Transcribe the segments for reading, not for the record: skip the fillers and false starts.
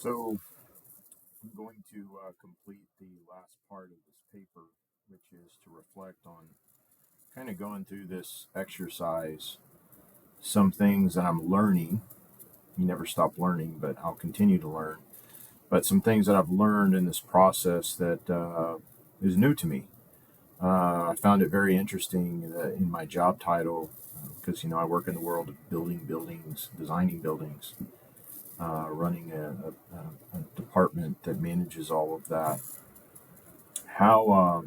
So I'm going to complete the last part of this paper, which is to reflect on kind of going through this exercise, some things that I'm learning. You never stop learning, but I'll continue to learn. But some things that I've learned in this process that is new to me. I found it very interesting that in my job title, because I work in the world of building buildings, designing buildings, running a department that manages all of that. How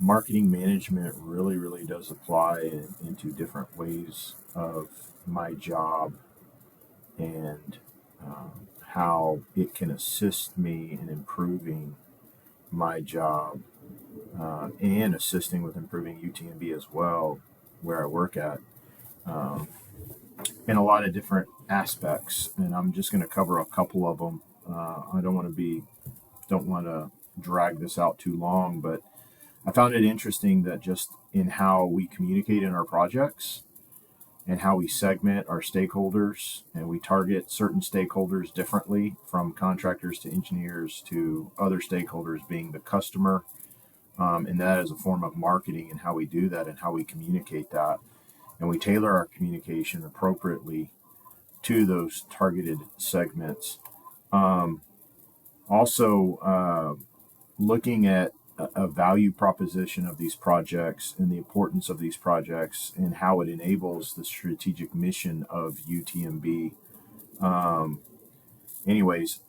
marketing management really does apply into different ways of my job, and how it can assist me in improving my job, and assisting with improving UTMB as well, where I work at, um, in a lot of different aspects. And I'm just going to cover a couple of them. I don't want to drag this out too long, but I found it interesting that just in how we communicate in our projects and how we segment our stakeholders, and we target certain stakeholders differently, from contractors to engineers to other stakeholders being the customer. And that is a form of marketing, and how we do that and how we communicate that. And we tailor our communication appropriately to those targeted segments. Um, also, looking at a value proposition of these projects and the importance of these projects and how it enables the strategic mission of UTMB. Um, anyways,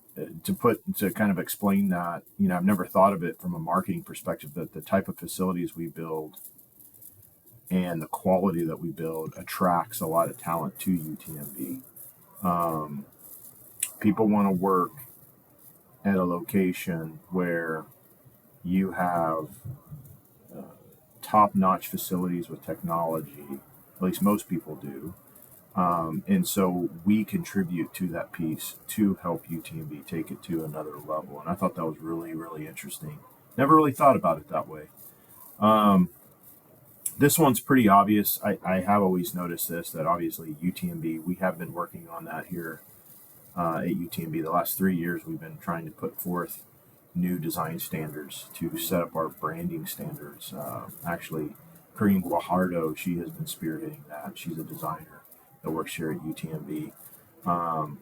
to kind of explain that, I've never thought of it from a marketing perspective, that the type of facilities we build and the quality that we build attracts a lot of talent to UTMB. Um, People want to work at a location where you have uh, top-notch facilities with technology. At least most people do. And so we contribute to that piece to help UTMB take it to another level. And I thought that was really interesting. Never really thought about it that way. Um, this one's pretty obvious. I have always noticed this, that obviously UTMB, we have been working on that here at UTMB. The last 3 years, we've been trying to put forth new design standards to set up our branding standards. Actually, Kareem Guajardo, she has been spearheading that. She's a designer that works here at UTMB. Um,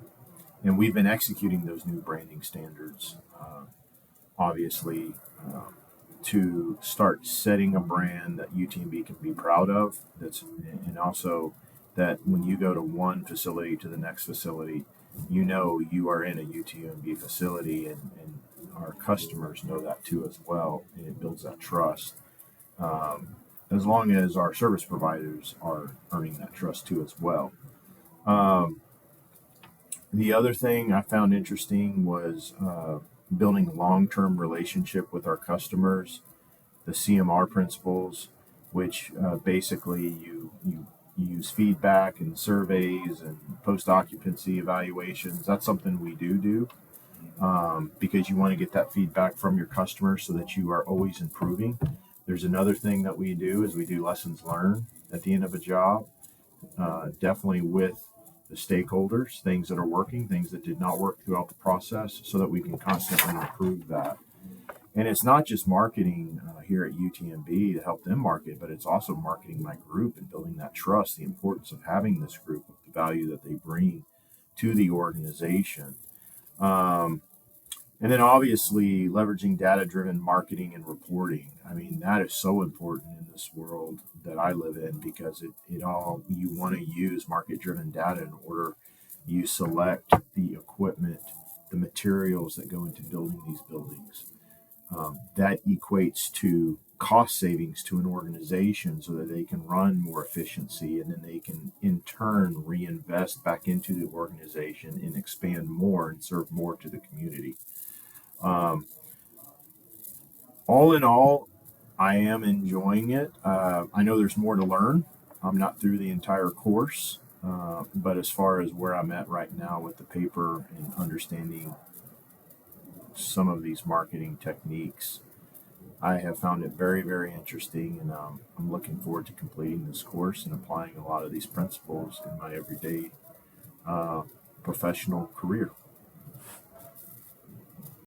and we've been executing those new branding standards, obviously, to start setting a brand that UTMB can be proud of. And also that when you go to one facility to the next facility, you are in a UTMB facility, and our customers know that too as well, and it builds that trust. As long as our service providers are earning that trust too as well. Um, the other thing I found interesting was building a long-term relationship with our customers, the CMR principles, which basically you use feedback and surveys and post-occupancy evaluations. That's something we do, because you want to get that feedback from your customers so that you are always improving. There's another thing that we do is we do lessons learned at the end of a job, definitely with the stakeholders, things that are working, things that did not work throughout the process, so that we can constantly improve that. And it's not just marketing here at UTMB to help them market, but it's also marketing my group and building that trust, the importance of having this group, of the value that they bring to the organization. Um, and then obviously leveraging data-driven marketing and reporting. I mean, that is so important in this world that I live in, because you want to use market-driven data in order you select the equipment, the materials that go into building these buildings. That equates to cost savings to an organization, so that they can run more efficiency, and then they can in turn reinvest back into the organization and expand more and serve more to the community. Um, all in all, I am enjoying it. I know there's more to learn. I'm not through the entire course, but as far as where I'm at right now with the paper and understanding some of these marketing techniques, I have found it very interesting, and I'm looking forward to completing this course and applying a lot of these principles in my everyday uh, professional career.